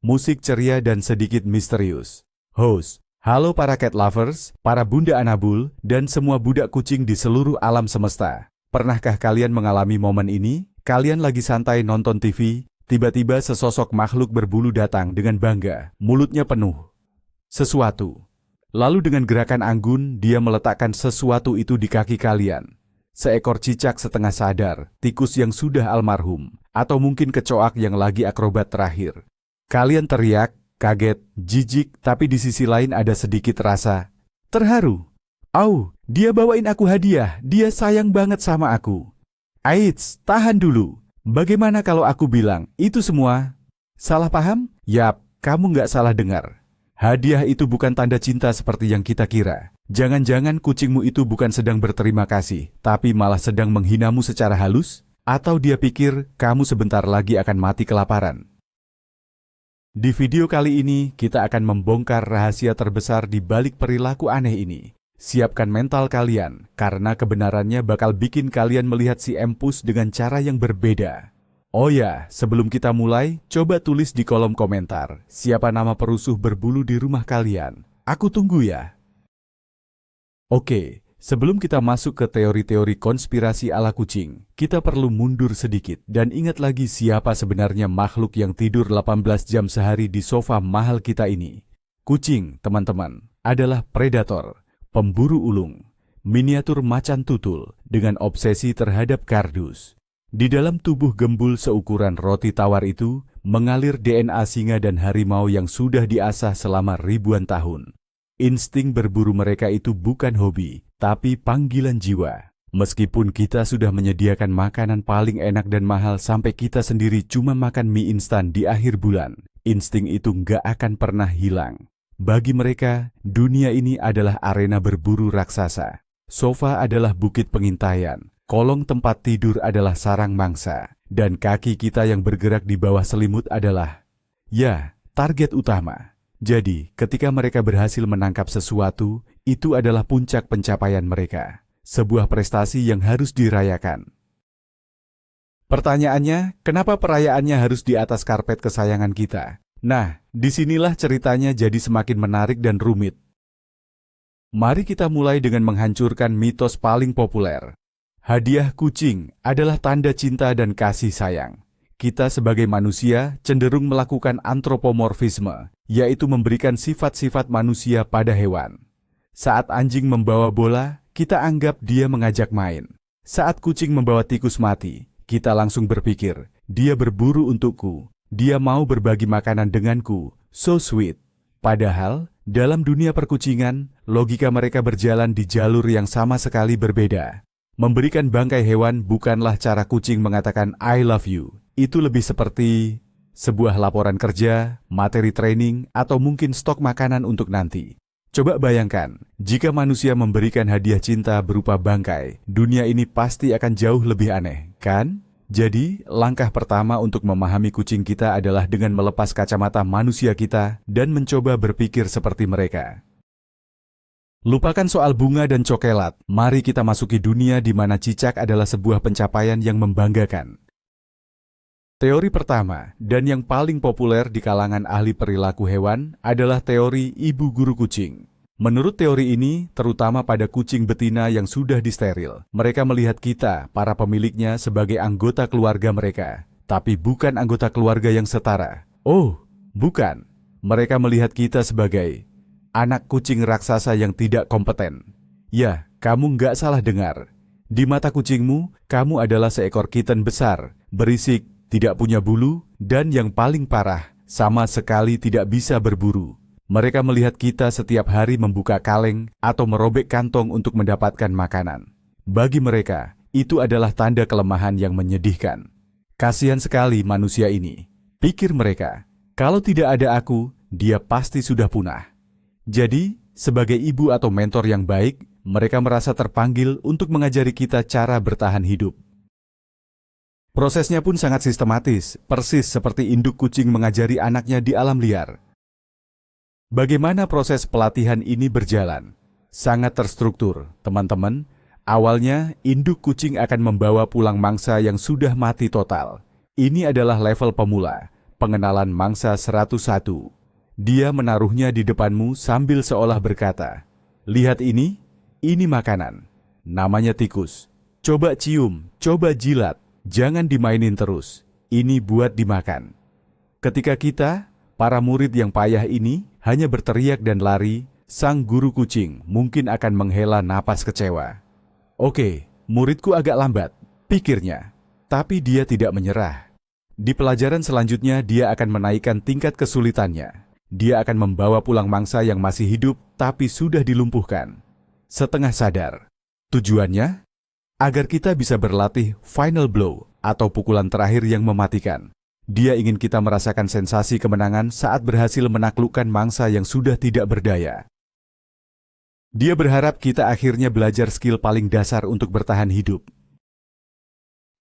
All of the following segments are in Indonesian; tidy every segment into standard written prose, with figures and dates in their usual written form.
musik ceria dan sedikit misterius. Host, halo para cat lovers, para bunda anabul, dan semua budak kucing di seluruh alam semesta. Pernahkah kalian mengalami momen ini? Kalian lagi santai nonton TV, tiba-tiba sesosok makhluk berbulu datang dengan bangga, mulutnya penuh sesuatu. Lalu dengan gerakan anggun, dia meletakkan sesuatu itu di kaki kalian. Seekor cicak setengah sadar, tikus yang sudah almarhum, atau mungkin kecoak yang lagi akrobat terakhir. Kalian teriak, kaget, jijik, tapi di sisi lain ada sedikit rasa terharu. Au, dia bawain aku hadiah, dia sayang banget sama aku. Aits, tahan dulu. Bagaimana kalau aku bilang, itu semua salah paham? Yap, kamu nggak salah dengar. Hadiah itu bukan tanda cinta seperti yang kita kira. Jangan-jangan kucingmu itu bukan sedang berterima kasih, tapi malah sedang menghinamu secara halus? Atau dia pikir kamu sebentar lagi akan mati kelaparan? Di video kali ini, kita akan membongkar rahasia terbesar di balik perilaku aneh ini. Siapkan mental kalian, karena kebenarannya bakal bikin kalian melihat si Empus dengan cara yang berbeda. Oh ya, sebelum kita mulai, coba tulis di kolom komentar, siapa nama perusuh berbulu di rumah kalian. Aku tunggu ya. Oke, sebelum kita masuk ke teori-teori konspirasi ala kucing, kita perlu mundur sedikit dan ingat lagi siapa sebenarnya makhluk yang tidur 18 jam sehari di sofa mahal kita ini. Kucing, teman-teman, adalah predator, pemburu ulung, miniatur macan tutul dengan obsesi terhadap kardus. Di dalam tubuh gembul seukuran roti tawar itu, mengalir DNA singa dan harimau yang sudah diasah selama ribuan tahun. Insting berburu mereka itu bukan hobi, tapi panggilan jiwa. Meskipun kita sudah menyediakan makanan paling enak dan mahal sampai kita sendiri cuma makan mie instan di akhir bulan, insting itu nggak akan pernah hilang. Bagi mereka, dunia ini adalah arena berburu raksasa. Sofa adalah bukit pengintaian, kolong tempat tidur adalah sarang mangsa, dan kaki kita yang bergerak di bawah selimut adalah, ya, target utama. Jadi, ketika mereka berhasil menangkap sesuatu, itu adalah puncak pencapaian mereka. Sebuah prestasi yang harus dirayakan. Pertanyaannya, kenapa perayaannya harus di atas karpet kesayangan kita? Nah, disinilah ceritanya jadi semakin menarik dan rumit. Mari kita mulai dengan menghancurkan mitos paling populer. Hadiah kucing adalah tanda cinta dan kasih sayang. Kita sebagai manusia cenderung melakukan antropomorfisme, yaitu memberikan sifat-sifat manusia pada hewan. Saat anjing membawa bola, kita anggap dia mengajak main. Saat kucing membawa tikus mati, kita langsung berpikir, dia berburu untukku, dia mau berbagi makanan denganku, so sweet. Padahal, dalam dunia perkucingan, logika mereka berjalan di jalur yang sama sekali berbeda. Memberikan bangkai hewan bukanlah cara kucing mengatakan I love you. Itu lebih seperti sebuah laporan kerja, materi training, atau mungkin stok makanan untuk nanti. Coba bayangkan, jika manusia memberikan hadiah cinta berupa bangkai, dunia ini pasti akan jauh lebih aneh, kan? Jadi, langkah pertama untuk memahami kucing kita adalah dengan melepas kacamata manusia kita dan mencoba berpikir seperti mereka. Lupakan soal bunga dan cokelat, mari kita masuki dunia di mana cicak adalah sebuah pencapaian yang membanggakan. Teori pertama, dan yang paling populer di kalangan ahli perilaku hewan, adalah teori ibu guru kucing. Menurut teori ini, terutama pada kucing betina yang sudah disteril, mereka melihat kita, para pemiliknya, sebagai anggota keluarga mereka. Tapi bukan anggota keluarga yang setara. Oh, bukan. Mereka melihat kita sebagai anak kucing raksasa yang tidak kompeten. Ya, kamu nggak salah dengar. Di mata kucingmu, kamu adalah seekor kitten besar, berisik, tidak punya bulu, dan yang paling parah, sama sekali tidak bisa berburu. Mereka melihat kita setiap hari membuka kaleng atau merobek kantong untuk mendapatkan makanan. Bagi mereka, itu adalah tanda kelemahan yang menyedihkan. Kasihan sekali manusia ini. Pikir mereka, kalau tidak ada aku, dia pasti sudah punah. Jadi, sebagai ibu atau mentor yang baik, mereka merasa terpanggil untuk mengajari kita cara bertahan hidup. Prosesnya pun sangat sistematis, persis seperti induk kucing mengajari anaknya di alam liar. Bagaimana proses pelatihan ini berjalan? Sangat terstruktur, teman-teman. Awalnya, induk kucing akan membawa pulang mangsa yang sudah mati total. Ini adalah level pemula. Pengenalan Mangsa 101. Dia menaruhnya di depanmu sambil seolah berkata, "Lihat ini makanan. Namanya tikus. Coba cium, coba jilat, jangan dimainin terus. Ini buat dimakan." Ketika kita, para murid yang payah ini, hanya berteriak dan lari, sang guru kucing mungkin akan menghela napas kecewa. "Oke, muridku agak lambat," pikirnya. Tapi dia tidak menyerah. Di pelajaran selanjutnya dia akan menaikkan tingkat kesulitannya. Dia akan membawa pulang mangsa yang masih hidup tapi sudah dilumpuhkan. Setengah sadar. Tujuannya? Agar kita bisa berlatih final blow atau pukulan terakhir yang mematikan. Dia ingin kita merasakan sensasi kemenangan saat berhasil menaklukkan mangsa yang sudah tidak berdaya. Dia berharap kita akhirnya belajar skill paling dasar untuk bertahan hidup.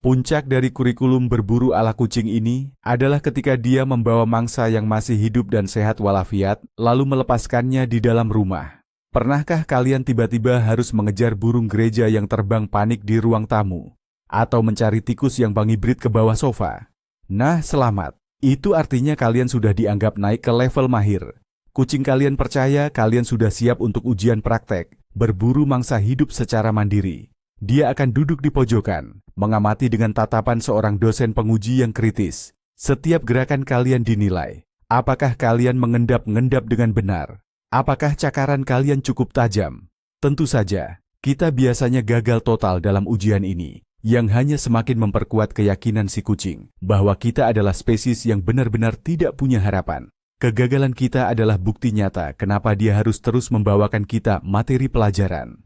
Puncak dari kurikulum berburu ala kucing ini adalah ketika dia membawa mangsa yang masih hidup dan sehat walafiat, lalu melepaskannya di dalam rumah. Pernahkah kalian tiba-tiba harus mengejar burung gereja yang terbang panik di ruang tamu? Atau mencari tikus yang bangibrit ke bawah sofa? Nah, selamat. Itu artinya kalian sudah dianggap naik ke level mahir. Kucing kalian percaya kalian sudah siap untuk ujian praktek, berburu mangsa hidup secara mandiri. Dia akan duduk di pojokan, mengamati dengan tatapan seorang dosen penguji yang kritis. Setiap gerakan kalian dinilai. Apakah kalian mengendap-ngendap dengan benar? Apakah cakaran kalian cukup tajam? Tentu saja, kita biasanya gagal total dalam ujian ini, yang hanya semakin memperkuat keyakinan si kucing bahwa kita adalah spesies yang benar-benar tidak punya harapan. Kegagalan kita adalah bukti nyata kenapa dia harus terus membawakan kita materi pelajaran.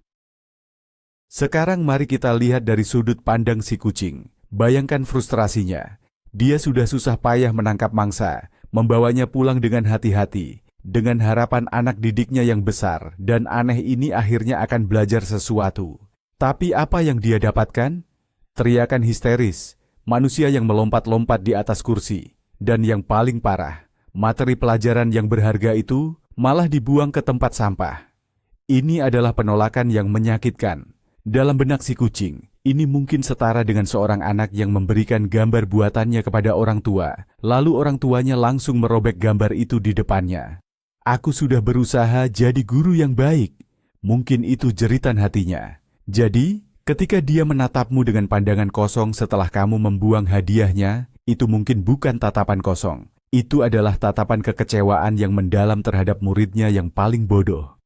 Sekarang mari kita lihat dari sudut pandang si kucing. Bayangkan frustrasinya. Dia sudah susah payah menangkap mangsa, membawanya pulang dengan hati-hati, dengan harapan anak didiknya yang besar dan aneh ini akhirnya akan belajar sesuatu. Tapi apa yang dia dapatkan? Teriakan histeris, manusia yang melompat-lompat di atas kursi, dan yang paling parah, materi pelajaran yang berharga itu malah dibuang ke tempat sampah. Ini adalah penolakan yang menyakitkan. Dalam benak si kucing, ini mungkin setara dengan seorang anak yang memberikan gambar buatannya kepada orang tua, lalu orang tuanya langsung merobek gambar itu di depannya. "Aku sudah berusaha jadi guru yang baik." Mungkin itu jeritan hatinya. Jadi, ketika dia menatapmu dengan pandangan kosong setelah kamu membuang hadiahnya, itu mungkin bukan tatapan kosong. Itu adalah tatapan kekecewaan yang mendalam terhadap muridnya yang paling bodoh.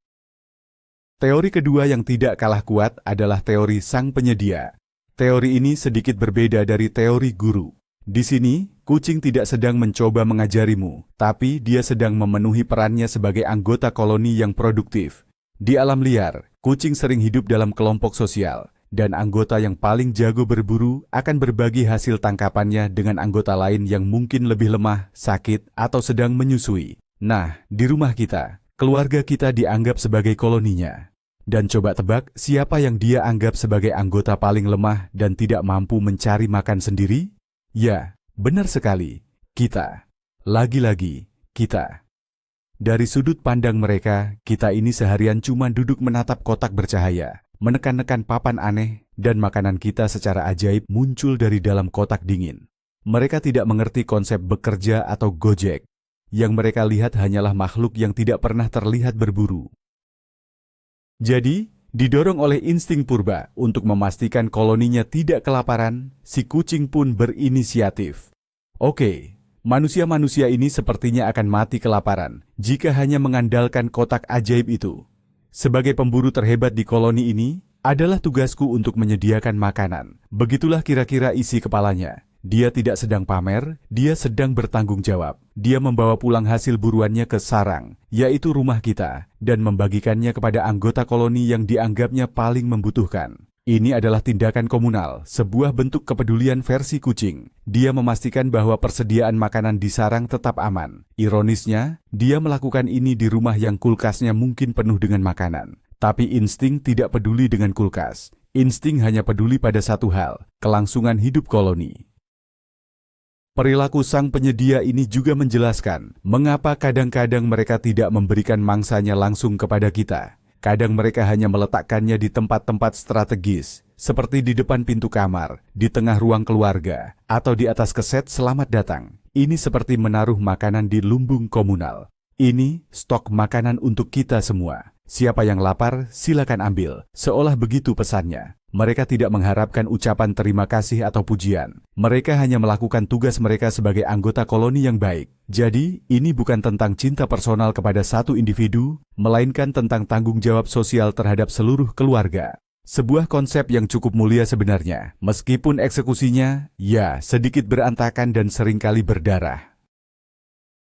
Teori kedua yang tidak kalah kuat adalah teori sang penyedia. Teori ini sedikit berbeda dari teori guru. Di sini, kucing tidak sedang mencoba mengajarimu, tapi dia sedang memenuhi perannya sebagai anggota koloni yang produktif. Di alam liar, kucing sering hidup dalam kelompok sosial, dan anggota yang paling jago berburu akan berbagi hasil tangkapannya dengan anggota lain yang mungkin lebih lemah, sakit, atau sedang menyusui. Nah, di rumah kita, keluarga kita dianggap sebagai koloninya. Dan coba tebak siapa yang dia anggap sebagai anggota paling lemah dan tidak mampu mencari makan sendiri? Ya, benar sekali, kita. Lagi-lagi, kita. Dari sudut pandang mereka, kita ini seharian cuma duduk menatap kotak bercahaya, menekan-nekan papan aneh, dan makanan kita secara ajaib muncul dari dalam kotak dingin. Mereka tidak mengerti konsep bekerja atau gojek. Yang mereka lihat hanyalah makhluk yang tidak pernah terlihat berburu. Jadi, didorong oleh insting purba untuk memastikan koloninya tidak kelaparan, si kucing pun berinisiatif. Oke, manusia-manusia ini sepertinya akan mati kelaparan jika hanya mengandalkan kotak ajaib itu. Sebagai pemburu terhebat di koloni ini, adalah tugasku untuk menyediakan makanan. Begitulah kira-kira isi kepalanya. Dia tidak sedang pamer, dia sedang bertanggung jawab. Dia membawa pulang hasil buruannya ke sarang, yaitu rumah kita, dan membagikannya kepada anggota koloni yang dianggapnya paling membutuhkan. Ini adalah tindakan komunal, sebuah bentuk kepedulian versi kucing. Dia memastikan bahwa persediaan makanan di sarang tetap aman. Ironisnya, dia melakukan ini di rumah yang kulkasnya mungkin penuh dengan makanan. Tapi insting tidak peduli dengan kulkas. Insting hanya peduli pada satu hal, kelangsungan hidup koloni. Perilaku sang penyedia ini juga menjelaskan mengapa kadang-kadang mereka tidak memberikan mangsanya langsung kepada kita. Kadang mereka hanya meletakkannya di tempat-tempat strategis, seperti di depan pintu kamar, di tengah ruang keluarga, atau di atas keset selamat datang. Ini seperti menaruh makanan di lumbung komunal. Ini stok makanan untuk kita semua. Siapa yang lapar, silakan ambil. Seolah begitu pesannya. Mereka tidak mengharapkan ucapan terima kasih atau pujian. Mereka hanya melakukan tugas mereka sebagai anggota koloni yang baik. Jadi, ini bukan tentang cinta personal kepada satu individu, melainkan tentang tanggung jawab sosial terhadap seluruh keluarga. Sebuah konsep yang cukup mulia sebenarnya, meskipun eksekusinya, ya, sedikit berantakan dan seringkali berdarah.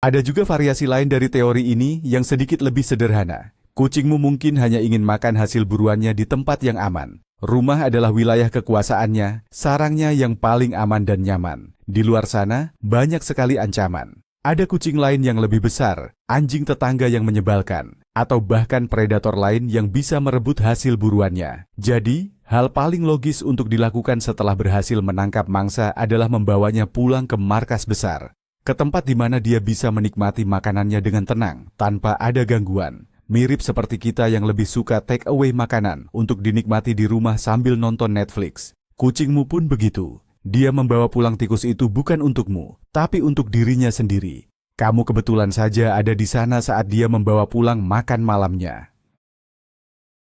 Ada juga variasi lain dari teori ini yang sedikit lebih sederhana. Kucingmu mungkin hanya ingin makan hasil buruannya di tempat yang aman. Rumah adalah wilayah kekuasaannya, sarangnya yang paling aman dan nyaman. Di luar sana, banyak sekali ancaman. Ada kucing lain yang lebih besar, anjing tetangga yang menyebalkan, atau bahkan predator lain yang bisa merebut hasil buruannya. Jadi, hal paling logis untuk dilakukan setelah berhasil menangkap mangsa adalah membawanya pulang ke markas besar, ke tempat di mana dia bisa menikmati makanannya dengan tenang, tanpa ada gangguan. Mirip seperti kita yang lebih suka take away makanan untuk dinikmati di rumah sambil nonton Netflix. Kucingmu pun begitu. Dia membawa pulang tikus itu bukan untukmu, tapi untuk dirinya sendiri. Kamu kebetulan saja ada di sana saat dia membawa pulang makan malamnya.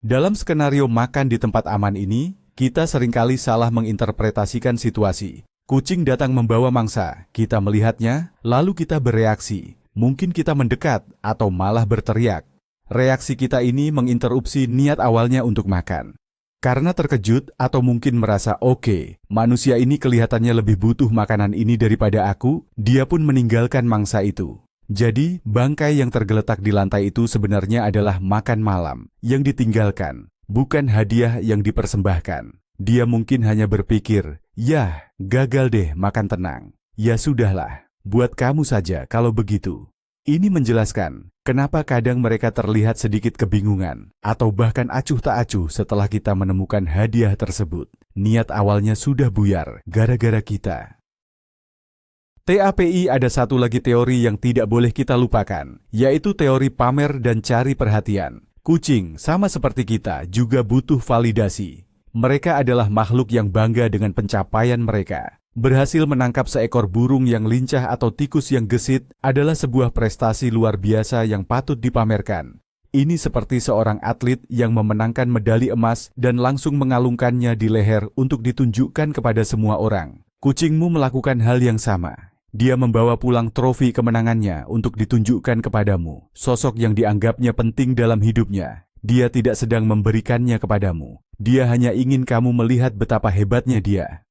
Dalam skenario makan di tempat aman ini, kita seringkali salah menginterpretasikan situasi. Kucing datang membawa mangsa, kita melihatnya, lalu kita bereaksi. Mungkin kita mendekat atau malah berteriak. Reaksi kita ini menginterupsi niat awalnya untuk makan. Karena terkejut atau mungkin merasa oke, manusia ini kelihatannya lebih butuh makanan ini daripada aku, dia pun meninggalkan mangsa itu. Jadi, bangkai yang tergeletak di lantai itu sebenarnya adalah makan malam yang ditinggalkan, bukan hadiah yang dipersembahkan. Dia mungkin hanya berpikir, "Yah, gagal deh makan tenang. Ya sudahlah, buat kamu saja kalau begitu." Ini menjelaskan kenapa kadang mereka terlihat sedikit kebingungan atau bahkan acuh tak acuh setelah kita menemukan hadiah tersebut. Niat awalnya sudah buyar gara-gara kita. TAPI ada satu lagi teori yang tidak boleh kita lupakan, yaitu teori pamer dan cari perhatian. Kucing, sama seperti kita, juga butuh validasi. Mereka adalah makhluk yang bangga dengan pencapaian mereka. Berhasil menangkap seekor burung yang lincah atau tikus yang gesit adalah sebuah prestasi luar biasa yang patut dipamerkan. Ini seperti seorang atlet yang memenangkan medali emas dan langsung mengalungkannya di leher untuk ditunjukkan kepada semua orang. Kucingmu melakukan hal yang sama. Dia membawa pulang trofi kemenangannya untuk ditunjukkan kepadamu, sosok yang dianggapnya penting dalam hidupnya. Dia tidak sedang memberikannya kepadamu. Dia hanya ingin kamu melihat betapa hebatnya dia.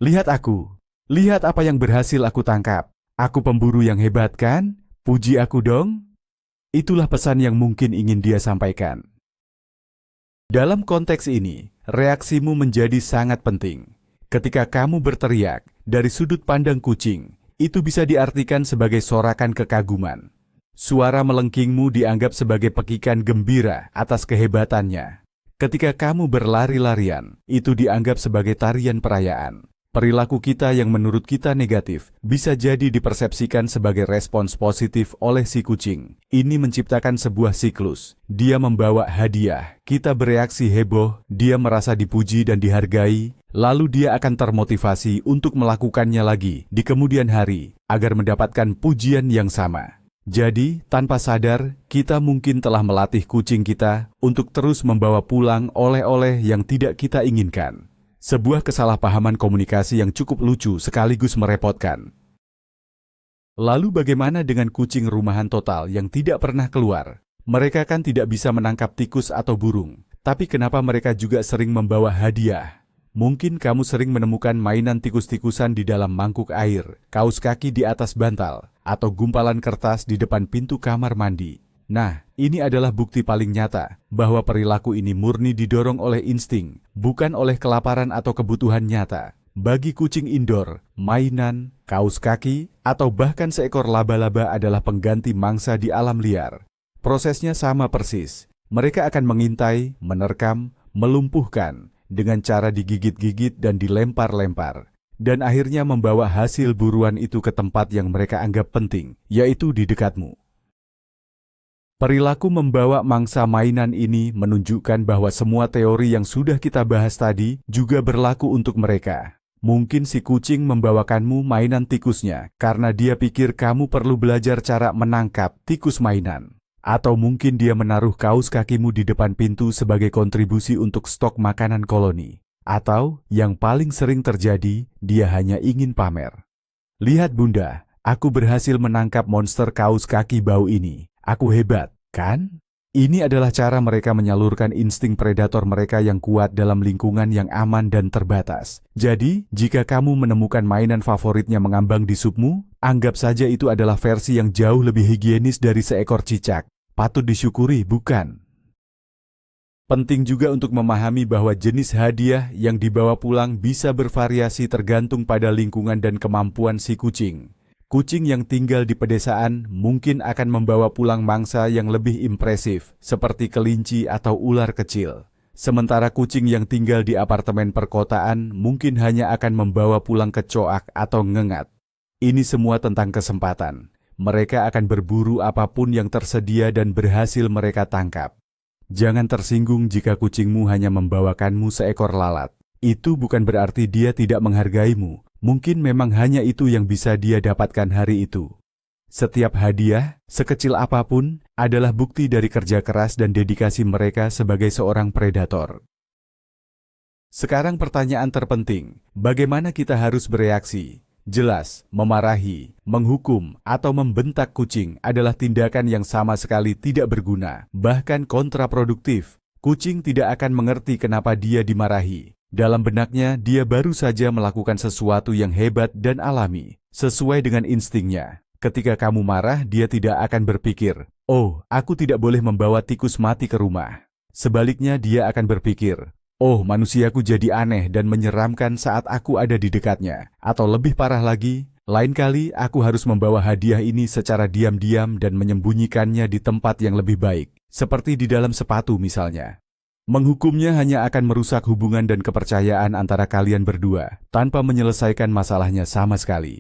Lihat aku, lihat apa yang berhasil aku tangkap. Aku pemburu yang hebat kan? Puji aku dong. Itulah pesan yang mungkin ingin dia sampaikan. Dalam konteks ini, reaksimu menjadi sangat penting. Ketika kamu berteriak dari sudut pandang kucing, itu bisa diartikan sebagai sorakan kekaguman. Suara melengkingmu dianggap sebagai pekikan gembira atas kehebatannya. Ketika kamu berlari-larian, itu dianggap sebagai tarian perayaan. Perilaku kita yang menurut kita negatif bisa jadi dipersepsikan sebagai respons positif oleh si kucing. Ini menciptakan sebuah siklus. Dia membawa hadiah, kita bereaksi heboh, dia merasa dipuji dan dihargai, lalu dia akan termotivasi untuk melakukannya lagi di kemudian hari agar mendapatkan pujian yang sama. Jadi, tanpa sadar, kita mungkin telah melatih kucing kita untuk terus membawa pulang oleh-oleh yang tidak kita inginkan. Sebuah kesalahpahaman komunikasi yang cukup lucu sekaligus merepotkan. Lalu bagaimana dengan kucing rumahan total yang tidak pernah keluar? Mereka kan tidak bisa menangkap tikus atau burung, tapi kenapa mereka juga sering membawa hadiah? Mungkin kamu sering menemukan mainan tikus-tikusan di dalam mangkuk air, kaos kaki di atas bantal, atau gumpalan kertas di depan pintu kamar mandi. Nah, ini adalah bukti paling nyata bahwa perilaku ini murni didorong oleh insting, bukan oleh kelaparan atau kebutuhan nyata. Bagi kucing indoor, mainan, kaos kaki, atau bahkan seekor laba-laba adalah pengganti mangsa di alam liar. Prosesnya sama persis. Mereka akan mengintai, menerkam, melumpuhkan dengan cara digigit-gigit dan dilempar-lempar. Dan akhirnya membawa hasil buruan itu ke tempat yang mereka anggap penting, yaitu di dekatmu. Perilaku membawa mangsa mainan ini menunjukkan bahwa semua teori yang sudah kita bahas tadi juga berlaku untuk mereka. Mungkin si kucing membawakanmu mainan tikusnya karena dia pikir kamu perlu belajar cara menangkap tikus mainan. Atau mungkin dia menaruh kaos kakimu di depan pintu sebagai kontribusi untuk stok makanan koloni. Atau, yang paling sering terjadi, dia hanya ingin pamer. Lihat Bunda, aku berhasil menangkap monster kaos kaki bau ini. Aku hebat, kan? Ini adalah cara mereka menyalurkan insting predator mereka yang kuat dalam lingkungan yang aman dan terbatas. Jadi, jika kamu menemukan mainan favoritnya mengambang di supmu, anggap saja itu adalah versi yang jauh lebih higienis dari seekor cicak. Patut disyukuri, bukan? Penting juga untuk memahami bahwa jenis hadiah yang dibawa pulang bisa bervariasi tergantung pada lingkungan dan kemampuan si kucing. Kucing yang tinggal di pedesaan mungkin akan membawa pulang mangsa yang lebih impresif, seperti kelinci atau ular kecil. Sementara kucing yang tinggal di apartemen perkotaan mungkin hanya akan membawa pulang kecoak atau ngengat. Ini semua tentang kesempatan. Mereka akan berburu apapun yang tersedia dan berhasil mereka tangkap. Jangan tersinggung jika kucingmu hanya membawakanmu seekor lalat. Itu bukan berarti dia tidak menghargaimu. Mungkin memang hanya itu yang bisa dia dapatkan hari itu. Setiap hadiah, sekecil apapun, adalah bukti dari kerja keras dan dedikasi mereka sebagai seorang predator. Sekarang pertanyaan terpenting, bagaimana kita harus bereaksi? Jelas, memarahi, menghukum, atau membentak kucing adalah tindakan yang sama sekali tidak berguna, bahkan kontraproduktif. Kucing tidak akan mengerti kenapa dia dimarahi. Dalam benaknya, dia baru saja melakukan sesuatu yang hebat dan alami, sesuai dengan instingnya. Ketika kamu marah, dia tidak akan berpikir, "Oh, aku tidak boleh membawa tikus mati ke rumah." Sebaliknya, dia akan berpikir, "Oh, manusiaku jadi aneh dan menyeramkan saat aku ada di dekatnya." Atau lebih parah lagi, lain kali aku harus membawa hadiah ini secara diam-diam dan menyembunyikannya di tempat yang lebih baik, seperti di dalam sepatu misalnya. Menghukumnya hanya akan merusak hubungan dan kepercayaan antara kalian berdua, tanpa menyelesaikan masalahnya sama sekali.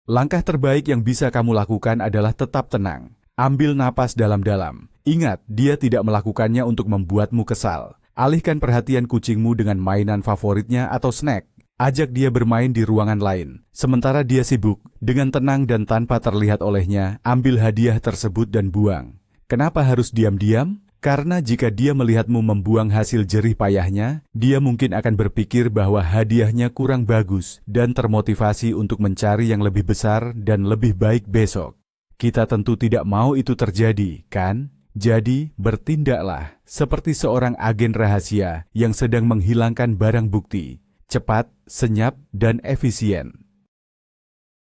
Langkah terbaik yang bisa kamu lakukan adalah tetap tenang. Ambil napas dalam-dalam. Ingat, dia tidak melakukannya untuk membuatmu kesal. Alihkan perhatian kucingmu dengan mainan favoritnya atau snack. Ajak dia bermain di ruangan lain. Sementara dia sibuk, dengan tenang dan tanpa terlihat olehnya, ambil hadiah tersebut dan buang. Kenapa harus diam-diam? Karena jika dia melihatmu membuang hasil jerih payahnya, dia mungkin akan berpikir bahwa hadiahnya kurang bagus dan termotivasi untuk mencari yang lebih besar dan lebih baik besok. Kita tentu tidak mau itu terjadi, kan? Jadi, bertindaklah seperti seorang agen rahasia yang sedang menghilangkan barang bukti. Cepat, senyap, dan efisien.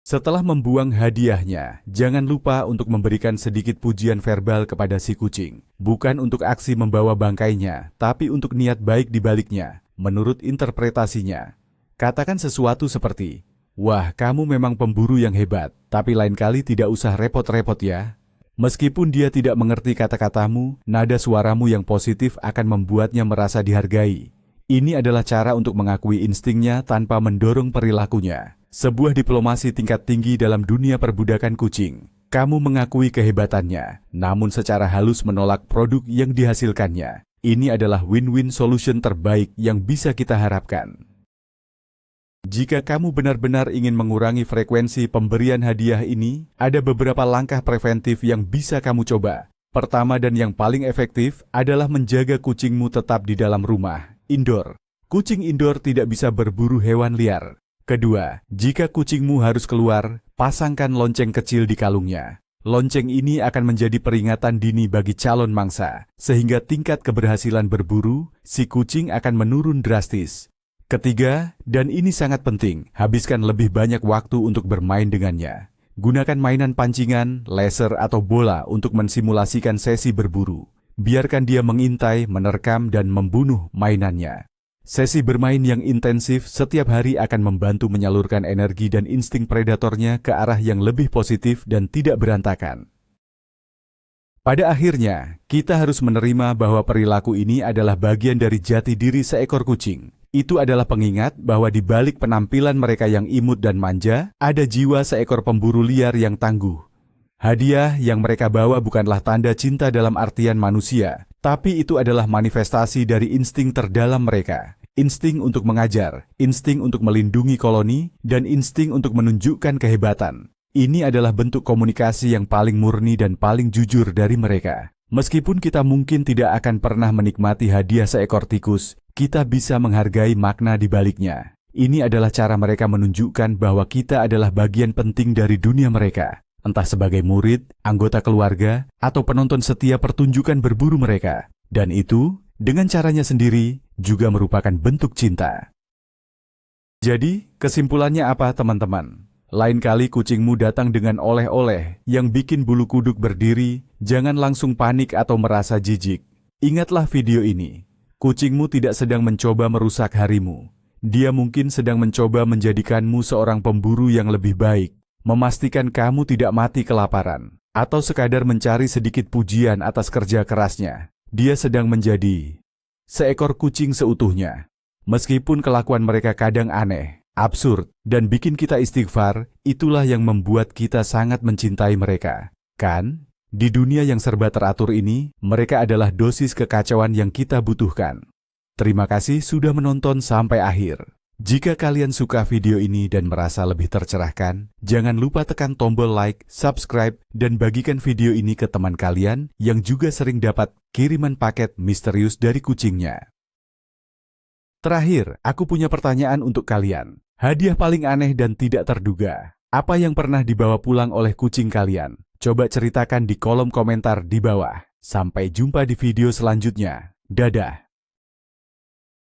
Setelah membuang hadiahnya, jangan lupa untuk memberikan sedikit pujian verbal kepada si kucing. Bukan untuk aksi membawa bangkainya, tapi untuk niat baik di baliknya, menurut interpretasinya. Katakan sesuatu seperti, "Wah, kamu memang pemburu yang hebat, tapi lain kali tidak usah repot-repot ya." Meskipun dia tidak mengerti kata-katamu, nada suaramu yang positif akan membuatnya merasa dihargai. Ini adalah cara untuk mengakui instingnya tanpa mendorong perilakunya. Sebuah diplomasi tingkat tinggi dalam dunia perbudakan kucing. Kamu mengakui kehebatannya, namun secara halus menolak produk yang dihasilkannya. Ini adalah win-win solution terbaik yang bisa kita harapkan. Jika kamu benar-benar ingin mengurangi frekuensi pemberian hadiah ini, ada beberapa langkah preventif yang bisa kamu coba. Pertama dan yang paling efektif adalah menjaga kucingmu tetap di dalam rumah, indoor. Kucing indoor tidak bisa berburu hewan liar. Kedua, jika kucingmu harus keluar, pasangkan lonceng kecil di kalungnya. Lonceng ini akan menjadi peringatan dini bagi calon mangsa, sehingga tingkat keberhasilan berburu si kucing akan menurun drastis. Ketiga, dan ini sangat penting, habiskan lebih banyak waktu untuk bermain dengannya. Gunakan mainan pancingan, laser, atau bola untuk mensimulasikan sesi berburu. Biarkan dia mengintai, menerkam, dan membunuh mainannya. Sesi bermain yang intensif setiap hari akan membantu menyalurkan energi dan insting predatornya ke arah yang lebih positif dan tidak berantakan. Pada akhirnya, kita harus menerima bahwa perilaku ini adalah bagian dari jati diri seekor kucing. Itu adalah pengingat bahwa di balik penampilan mereka yang imut dan manja, ada jiwa seekor pemburu liar yang tangguh. Hadiah yang mereka bawa bukanlah tanda cinta dalam artian manusia, tapi itu adalah manifestasi dari insting terdalam mereka. insting untuk mengajar, insting untuk melindungi koloni, dan insting untuk menunjukkan kehebatan. Ini adalah bentuk komunikasi yang paling murni dan paling jujur dari mereka. Meskipun kita mungkin tidak akan pernah menikmati hadiah seekor tikus, kita bisa menghargai makna di baliknya. Ini adalah cara mereka menunjukkan bahwa kita adalah bagian penting dari dunia mereka. Entah sebagai murid, anggota keluarga, atau penonton setia pertunjukan berburu mereka. Dan itu, dengan caranya sendiri, juga merupakan bentuk cinta. Jadi, kesimpulannya apa teman-teman? Lain kali kucingmu datang dengan oleh-oleh yang bikin bulu kuduk berdiri, jangan langsung panik atau merasa jijik. Ingatlah video ini. Kucingmu tidak sedang mencoba merusak harimu. Dia mungkin sedang mencoba menjadikanmu seorang pemburu yang lebih baik, memastikan kamu tidak mati kelaparan, atau sekadar mencari sedikit pujian atas kerja kerasnya. Dia sedang menjadi seekor kucing seutuhnya. Meskipun kelakuan mereka kadang aneh, absurd, dan bikin kita istighfar, itulah yang membuat kita sangat mencintai mereka. Kan? Di dunia yang serba teratur ini, mereka adalah dosis kekacauan yang kita butuhkan. Terima kasih sudah menonton sampai akhir. Jika kalian suka video ini dan merasa lebih tercerahkan, jangan lupa tekan tombol like, subscribe, dan bagikan video ini ke teman kalian yang juga sering dapat kiriman paket misterius dari kucingnya. Terakhir, aku punya pertanyaan untuk kalian. Hadiah paling aneh dan tidak terduga. Apa yang pernah dibawa pulang oleh kucing kalian? Coba ceritakan di kolom komentar di bawah. Sampai jumpa di video selanjutnya. Dadah.